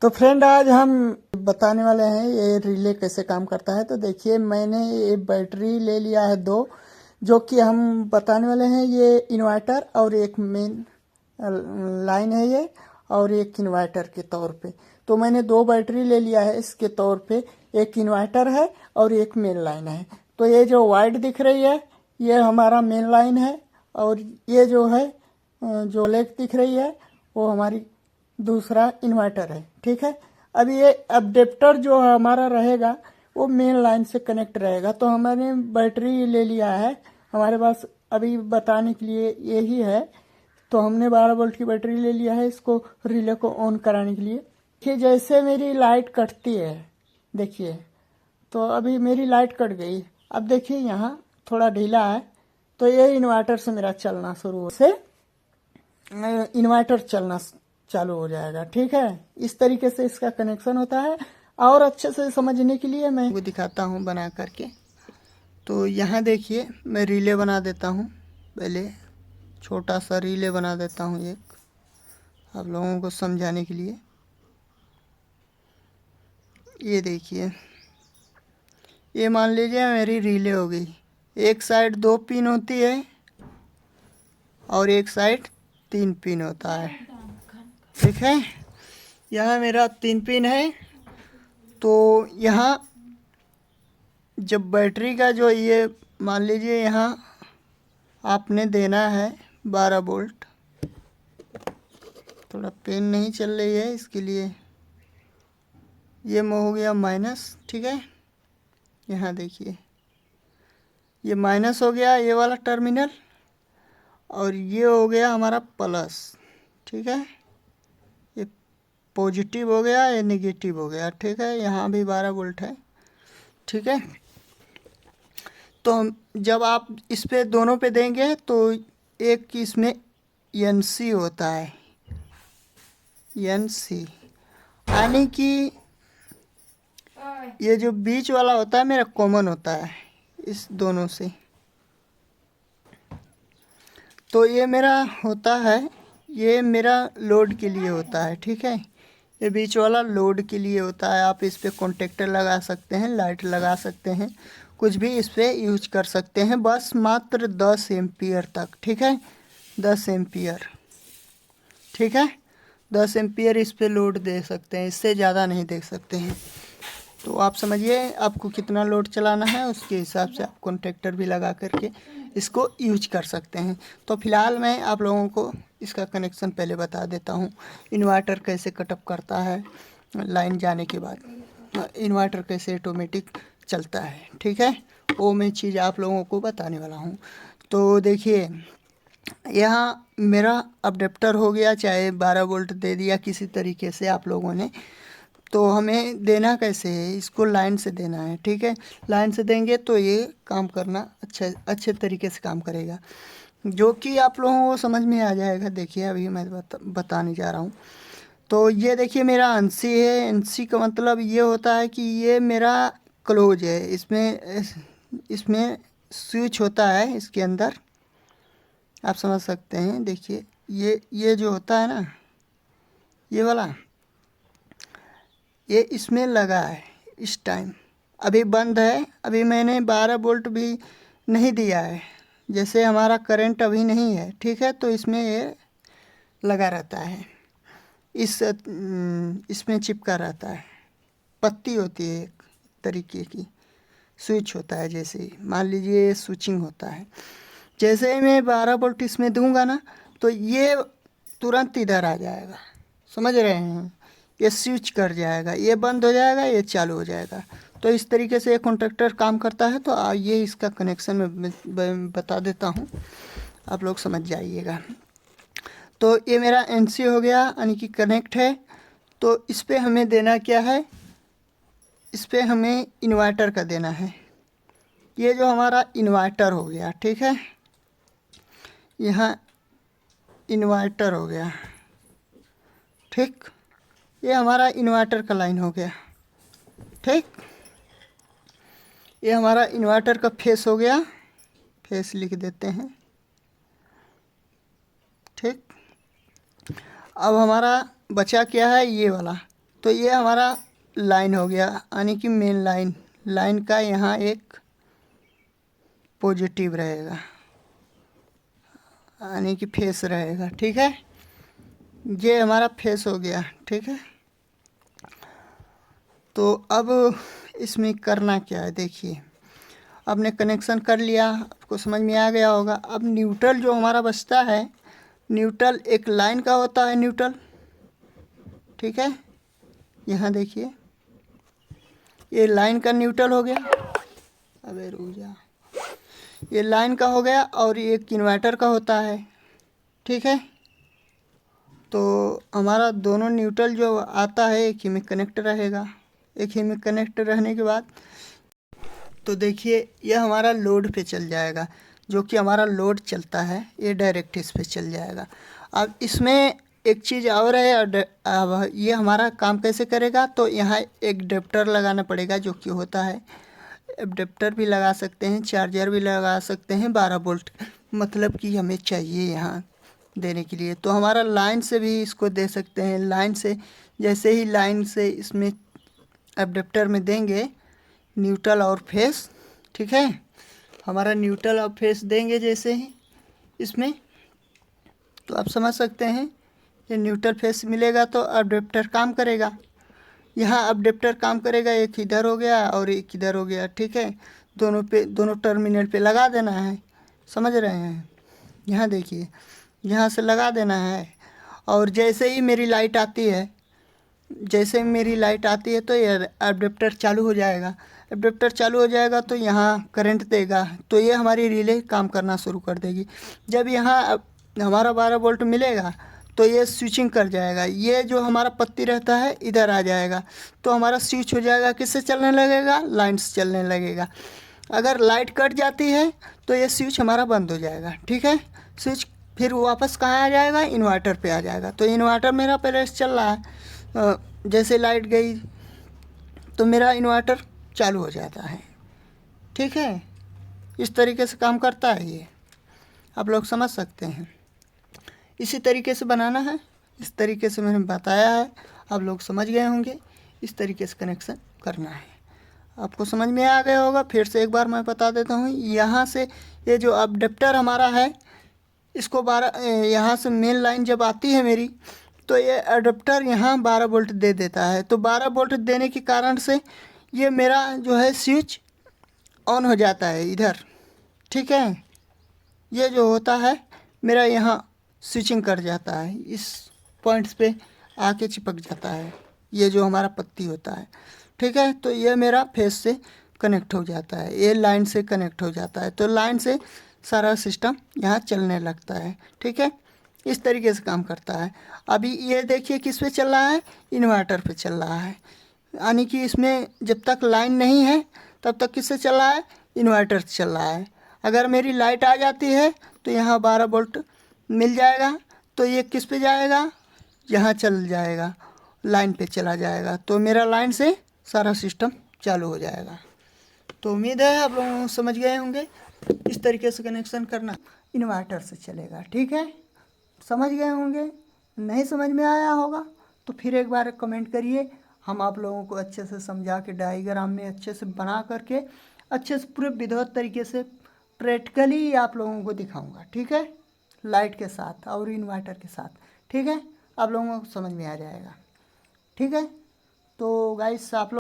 तो फ्रेंड आज हम बताने वाले हैं ये रिले कैसे काम करता है। तो देखिए मैंने ये बैटरी ले लिया है दो, जो कि हम बताने वाले हैं। ये इन्वर्टर और एक मेन लाइन है ये, और एक इन्वर्टर के तौर पे। तो मैंने दो बैटरी ले लिया है इसके तौर पे। एक इन्वर्टर है और एक मेन लाइन है। तो ये जो वाइट दिख रही है ये हमारा मेन लाइन है, और ये जो है जो ब्लैक दिख रही है वो हमारी दूसरा इन्वर्टर है। ठीक है। अब ये अडेप्टर जो हमारा रहेगा वो मेन लाइन से कनेक्ट रहेगा। तो हमने बैटरी ले लिया है हमारे पास, अभी बताने के लिए यही है। तो हमने 12 वोल्ट की बैटरी ले लिया है इसको रिले को ऑन कराने के लिए। देखिए जैसे मेरी लाइट कटती है, देखिए तो अभी मेरी लाइट कट गई। अब देखिए यहाँ थोड़ा ढीला है, तो ये इन्वर्टर से मेरा चलना शुरू से इन्वर्टर चलना चालू हो जाएगा। ठीक है, इस तरीके से इसका कनेक्शन होता है। और अच्छे से समझने के लिए मैं वो दिखाता हूँ बना करके। तो यहाँ देखिए मैं रिले बना देता हूँ। पहले छोटा सा रिले बना देता हूँ एक, आप लोगों को समझाने के लिए। ये देखिए, ये मान लीजिए मेरी रिले हो गई। एक साइड 2 पिन होती है और एक साइड 3 पिन होता है। ठीक है, यहाँ मेरा 3 पिन है। तो यहाँ जब बैटरी का जो ये मान लीजिए यहाँ आपने देना है 12 वोल्ट। थोड़ा पेन नहीं चल रही है इसके लिए, ये हो गया माइनस। ठीक है, यहाँ देखिए ये माइनस हो गया ये वाला टर्मिनल, और ये हो गया हमारा प्लस। ठीक है, ये पॉजिटिव हो गया, ये नेगेटिव हो गया। ठीक है, यहाँ भी 12 वोल्ट है। ठीक है, तो जब आप इस पे दोनों पे देंगे तो एक इसमें एनसी होता है, एनसी, यानी कि ये जो बीच वाला होता है मेरा कॉमन होता है इस दोनों से। तो ये मेरा होता है, ये मेरा लोड के लिए होता है। ठीक है, ये बीच वाला लोड के लिए होता है। आप इस पे कॉन्टेक्टर लगा सकते हैं, लाइट लगा सकते हैं, कुछ भी इस पे यूज कर सकते हैं, बस मात्र 10 एम्पियर तक। ठीक है, 10 एम्पियर। ठीक है, 10 एम्पियर इस पे लोड दे सकते हैं, इससे ज़्यादा नहीं दे सकते हैं। तो आप समझिए आपको कितना लोड चलाना है, उसके हिसाब से आप कॉन्टेक्टर भी लगा करके इसको यूज कर सकते हैं। तो फिलहाल मैं आप लोगों को इसका कनेक्शन पहले बता देता हूँ। इन्वर्टर कैसे कटअप करता है लाइन जाने के बाद, इन्वर्टर कैसे ऑटोमेटिक चलता है। ठीक है, वो मैं चीज़ आप लोगों को बताने वाला हूँ। तो देखिए यहाँ मेरा अडेप्टर हो गया, चाहे 12 वोल्ट दे दिया किसी तरीके से आप लोगों ने। तो हमें देना कैसे है, इसको लाइन से देना है। ठीक है, लाइन से देंगे तो ये काम करना अच्छे तरीके से काम करेगा, जो कि आप लोगों को समझ में आ जाएगा। देखिए अभी मैं बताने जा रहा हूँ। तो ये देखिए मेरा एनसी है। एनसी का मतलब ये होता है कि ये मेरा क्लोज है। इसमें स्विच होता है इसके अंदर, आप समझ सकते हैं। देखिए ये जो होता है ना, ये वाला, ये इसमें लगा है इस टाइम। अभी बंद है, अभी मैंने 12 वोल्ट भी नहीं दिया है, जैसे हमारा करंट अभी नहीं है। ठीक है, तो इसमें ये लगा रहता है, इसमें चिपका रहता है। पत्ती होती है एक तरीके की, स्विच होता है। जैसे मान लीजिए स्विचिंग होता है, जैसे ही मैं 12 वोल्ट इसमें दूंगा ना तो ये तुरंत इधर आ जाएगा। समझ रहे हैं, ये स्विच कर जाएगा, ये बंद हो जाएगा, ये चालू हो जाएगा। तो इस तरीके से ये कॉन्ट्रैक्टर काम करता है। तो ये इसका कनेक्शन मैं बता देता हूँ, आप लोग समझ जाइएगा। तो ये मेरा एनसी हो गया, यानी कि कनेक्ट है। तो इस पर हमें देना क्या है, इस पर हमें इन्वर्टर का देना है। ये जो हमारा इन्वर्टर हो गया, ठीक है, यहाँ इन्वर्टर हो गया। ठीक, ये हमारा इन्वर्टर का लाइन हो गया। ठीक, ये हमारा इन्वर्टर का फेस हो गया, फेस लिख देते हैं। ठीक, अब हमारा बचा क्या है, ये वाला तो ये हमारा लाइन हो गया, यानी कि मेन लाइन। लाइन का यहाँ एक पॉजिटिव रहेगा, यानी कि फेस रहेगा, ठीक है। ये हमारा फेस हो गया, ठीक है। तो अब इसमें करना क्या है, देखिए आपने कनेक्शन कर लिया, आपको समझ में आ गया होगा। अब न्यूट्रल जो हमारा बचता है, न्यूट्रल एक लाइन का होता है न्यूट्रल, ठीक है। यहाँ देखिए ये लाइन का न्यूट्रल हो गया। अबे रुक जा, ये लाइन का हो गया और ये एक इन्वर्टर का होता है, ठीक है। तो हमारा दोनों न्यूट्रल जो आता है एक ही में कनेक्ट रहेगा। एक ही में कनेक्ट रहने के बाद तो देखिए यह हमारा लोड पे चल जाएगा, जो कि हमारा लोड चलता है ये डायरेक्ट इस पे चल जाएगा। अब इसमें एक चीज़ और है, अब ये हमारा काम कैसे करेगा, तो यहाँ एक एडेप्टर लगाना पड़ेगा, जो कि होता है एडेप्टर भी लगा सकते हैं, चार्जर भी लगा सकते हैं 12 वोल्ट, मतलब कि हमें चाहिए यहाँ देने के लिए। तो हमारा लाइन से भी इसको दे सकते हैं। लाइन से जैसे ही लाइन से इसमें एडेप्टर में देंगे न्यूट्रल और फेस, ठीक है। हमारा न्यूट्रल और फेस देंगे जैसे ही इसमें, तो आप समझ सकते हैं ये न्यूट्रल फेस मिलेगा तो एडेप्टर काम करेगा। यहाँ एडेप्टर काम करेगा, एक इधर हो गया और एक इधर हो गया, ठीक है। दोनों पे, दोनों टर्मिनल पे लगा देना है, समझ रहे हैं। यहाँ देखिए यहाँ से लगा देना है, और जैसे ही मेरी लाइट आती है, जैसे मेरी लाइट आती है तो ये एडेप्टर चालू हो जाएगा। एडेप्टर चालू हो जाएगा तो यहाँ करंट देगा, तो ये हमारी रिले काम करना शुरू कर देगी। जब यहाँ हमारा 12 वोल्ट मिलेगा तो ये स्विचिंग कर जाएगा, ये जो हमारा पत्ती रहता है इधर आ जाएगा, तो हमारा स्विच हो जाएगा, किससे चलने लगेगा, लाइन से चलने लगेगा। अगर लाइट कट जाती है तो ये स्विच हमारा बंद हो जाएगा, ठीक है। स्विच फिर वापस कहाँ आ जाएगा, इन्वर्टर पे आ जाएगा। तो इन्वर्टर मेरा पहले से चल रहा है, जैसे लाइट गई तो मेरा इन्वर्टर चालू हो जाता है, ठीक है। इस तरीके से काम करता है ये, आप लोग समझ सकते हैं। इसी तरीके से बनाना है, इस तरीके से मैंने बताया है, आप लोग समझ गए होंगे। इस तरीके से कनेक्शन करना है, आपको समझ में आ गया होगा। फिर से एक बार मैं बता देता हूँ। यहाँ से ये जो एडेप्टर हमारा है, इसको 12 यहाँ से मेन लाइन जब आती है मेरी, तो ये एडेप्टर यहाँ 12 वोल्ट दे देता है। तो 12 वोल्ट देने के कारण से ये मेरा जो है स्विच ऑन हो जाता है इधर, ठीक है। ये जो होता है मेरा यहाँ स्विचिंग कर जाता है, इस पॉइंट्स पे आके चिपक जाता है, ये जो हमारा पत्ती होता है, ठीक है। तो ये मेरा फेस से कनेक्ट हो जाता है, ये लाइन से कनेक्ट हो जाता है, तो लाइन से सारा सिस्टम यहाँ चलने लगता है, ठीक है। इस तरीके से काम करता है। अभी ये देखिए किस पे चल रहा है, इन्वर्टर पे चल रहा है, यानी कि इसमें जब तक लाइन नहीं है तब तक किससे चल रहा है, इन्वर्टर से चल रहा है। अगर मेरी लाइट आ जाती है तो यहाँ 12 वोल्ट मिल जाएगा, तो ये किस पे जाएगा, यहाँ चल जाएगा, लाइन पे चला जाएगा, तो मेरा लाइन से सारा सिस्टम चालू हो जाएगा। तो उम्मीद है आप लोग समझ गए होंगे। इस तरीके से कनेक्शन करना, इन्वर्टर से चलेगा, ठीक है। समझ गए होंगे, नहीं समझ में आया होगा तो फिर एक बार कमेंट करिए, हम आप लोगों को अच्छे से समझा के डायग्राम में अच्छे से बना करके अच्छे से पूरे विधिवत तरीके से प्रैक्टिकली आप लोगों को दिखाऊंगा, ठीक है। लाइट के साथ और इन्वर्टर के साथ, ठीक है। आप लोगों को समझ में आ जाएगा, ठीक है। तो गाइस आप लोग